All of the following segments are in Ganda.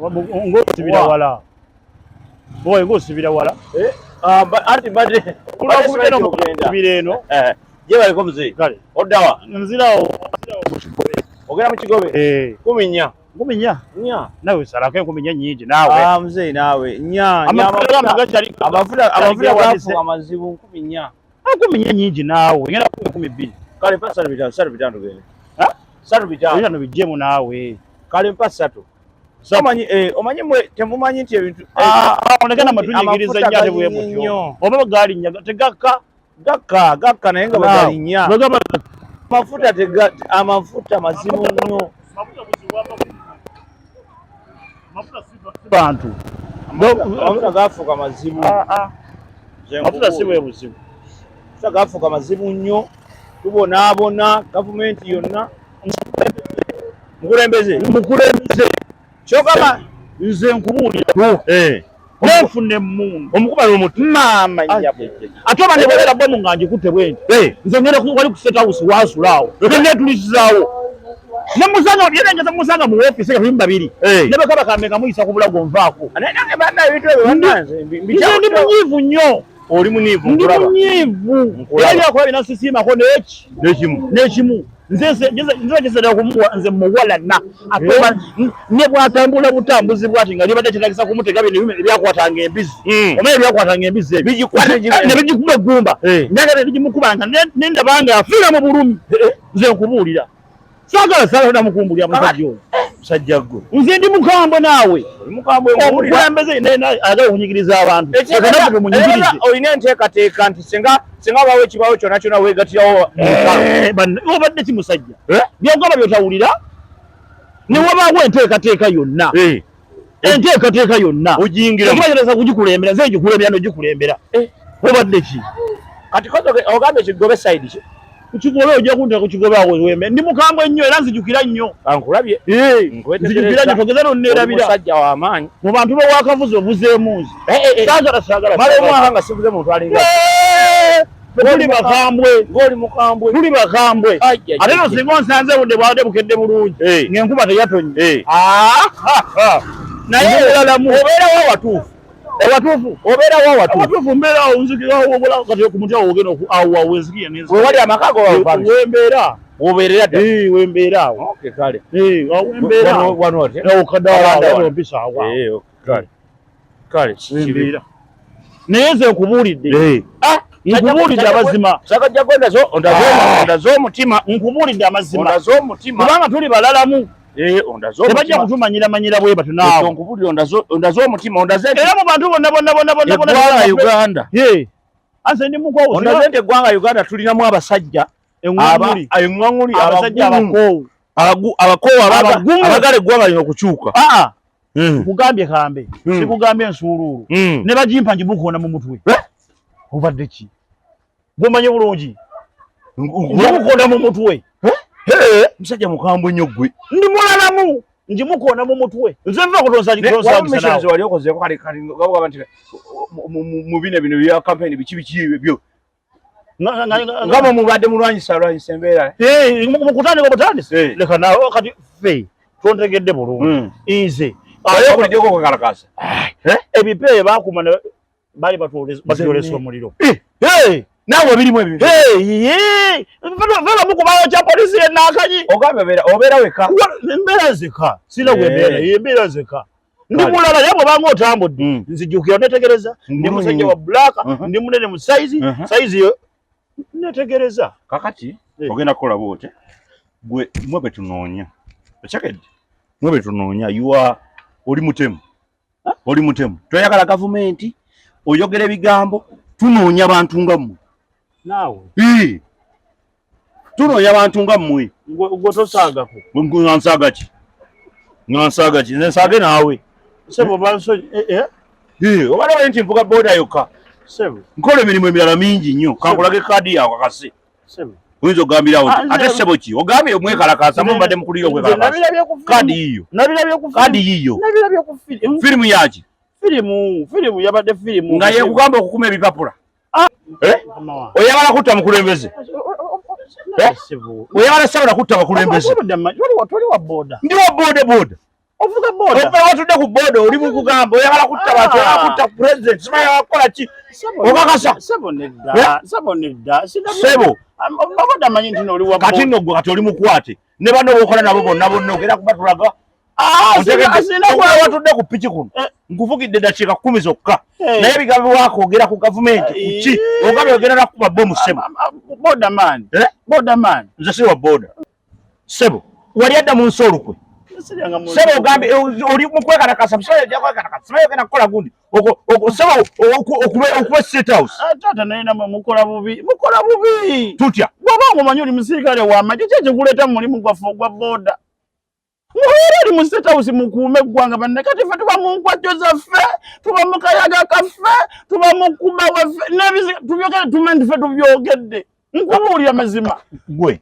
ngosibira wala boye ngosibira wala anti badde kulakubira okugenda eno je baliko muzee kale oddawa nzirawo ogera mu kigobe 14 nya nawe salako 14 nyingi nawe muzee nawe nya amafuta amafuta gafu amazibu 14 nyingi nawe ngenda 12 kale pasa bitano gene saru bitano bijemu nawe kale mpasatu omanyi mwe temumanyi nti ebintu onekana matunyigiriza nnyate bwe mutyo oba gali nyaga tegaka gakka naye nga bagali nya amafuta mazibu nnyo bantu amafuta gafuuka mazibu amafuta si bwe buzibu gafuuka mazibu nnyo tubonaabona gavumenti yonna mukulembeze kyogamba nze nkubuulira nenfune emmundu omukuba n'omutima ate oba ne bwera bwe munganje kutte bwenti nze ngenda wali ku state house wasulaawo neetulizaawo nemusanga yerengeza musanga mu office ya 2 ne bakaba kameka muyisa ku bulago nvaako nange banda ebintu ebyo bananze ndi munyiivu nnyo oli muniivu ndi munyiivu era byakola bina sisiimako n'ekimu nze nzegezera kumuwa nze muwalana atoba ne bwatambula butambuzi bwati nga libadde kitagisa kumutega bino ebyakwatanga embizi omanyi ebyakwatanga embizi ebyo ne bijikuba gumba njagala bijimukubanga nendabanga afiira mu bulumi nze nkubuulira sagala sala namukumbulya musajja gwe nze ndi mukambwe naawe omukulembeze agala okunyigiriza abantu olina enteekateeka nti singa bawo ekibawo kyonna kyonna weegatirawo obadde ki musajja byogamba byotawulira ne wabaawo enteekateeka yonna enteekateeka yonna ogiingirakibagereza kugikulembera nze ngikulembera nogikulembera obadde ki kati ogambye ekigobe sayidi ki kukigobe ojja kunta kukigobe awo wembe ndi mukambwe nnyo era nzijukira nnyo ankulabye nzijukira nnyo togeza nonneerabira musajja w'amaanyi mu bantu bawakavuzi ovuzeemu nzi saagala mala omwaka nga sivuze muntu alinga tuli bakambwe ng'oli mukambwe tuli bakambwe ate no singa onsanze budde bwadde bukedde bulungi ng'enkuba teyatonye naye olalamu obeerawo awatuufu obeerawo awatuufu mbeerawo nzikirawo obula kati ku muti awo ogenda awo wenzikira wewali amaka wembeera wobeerera dda wembeera awo kale wembeera wano okadaala mpisa awo kale wembeera naye nze nkubuulidde nkubuulidde amazima sakajja gwe ondaze omutima nkubuulidde amazima ondaze omutima kubanga tuli balalamu tebajja kutumanyira bwe batu naawe ondaze omutima ondaze era mu bantu bonna Uganda anse ndi mukwawo ondaze nti eggwanga Uganda tulinamu abasajja eŋŋaŋuli abasajja abakoowu abagala eggwanga lino okukyuka kugambye kambe sikugambye ensuuluulu ne bagimpa ngimukoona mu mutwe obadde ki gwomanye bulungi ngimukoona mu mutwe musajja mukambwe nnyo gwe ndi mulalamu ngimukoona mu mutwe nze nva kutonsa wali okozeeko kale gaba nti mu bino bya kampeni biki ebyo nga mubadde mulwanyisa embeera mukutandika obutandise leka nawe kati ffe tontegedde bulungi nze okulijjoko kwekalakasa ebipeeyo bakuma bali batwolesa omuliro naawe birimu ebintu mukubayo kya polisi yenaakanyi ogambye obeera weka embeera zeka sina gwembeera embeera zeka ndi mulala naye bwobanga otambudde nzijukira netegereza ndi musajja wa bulaka ndi munene mu saizi yo netegereza kakati ogenda kukola bwote gwe mwe betunoonya ekyakedde mwe betunoonya oli mutemu toyagala gavumenti oyogera ebigambo tunoonya bantu nga mmwe naawe tunoonya abantu nga mmwe gwe tosaagako ngansaaga ki nze nsaage naawe obalawe nti nvuga booda yokka nkola emirimu emirala mingi nnyo kankulaga ekaadi yawe akase oyinza ogambirawo ate ssebo ki ogambye omwekalakasa mubadde mukulira okwekalakasa kaadi yiyo firimu yaki firimu yabadde firimu nga yekugamba okukuma ebipapula oyagala kutta mukulembeze oyagala sabala kutta bakulembeze toli wa booda ndi wa booda ovuga boda oba watudde ku boda oli mu kugamba oyagala kutta abantu oyagala kutta president simanyi wakola ki okakasa sebo nedda sebo boda manyi nti oli wa kati nno gwe kati oli mukwate ne bano bokola nabo bonna ogenda kubatulaga watudde ku piki kuno nkuvugidde dakiika 10 zokka naye ebigambo wakwogera ku gavumenti kuki ogambye ogenda nakukuba bomu sebo boda man nze si wa boda sebo wali adda mu nsi olukwe sebo ogambye oli mukwekalakasa musajja jakwekalakasa simanyi ogenda kukola gundi sebo okuba state house taata naye namwe mukola bubi tutya bw'oba ngomanyi oli musirikale w'amagye ki ekikuleeta mu mulimu gwaffe ogwa boda mubeera oli mu state house mukuume eggwanga banne kati ffe tuba mu nkwajjo zaffe tuba mu kayaga kaffe tuba mu kuba waffe tubyogere tume nti ffe tubyogedde nkubuulira mazima gwe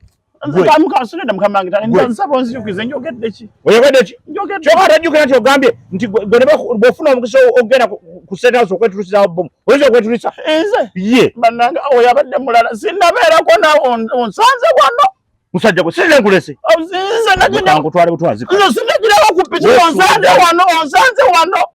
sinedda mukama wange nsaba onzijukize njogedde ki oyogedde ki kyoka atajjukira nti ogambye nti bw'ofuna omukisa ogenda ku state house okwetulisizawo bomu oyinza okwetulisa nze ye bannange oyo abadde mulala sinnabeerako nawe onsanze wano musajja gwe sirire nkulese nze nkutwale butwazika sinagirawo ku piki onsanze wano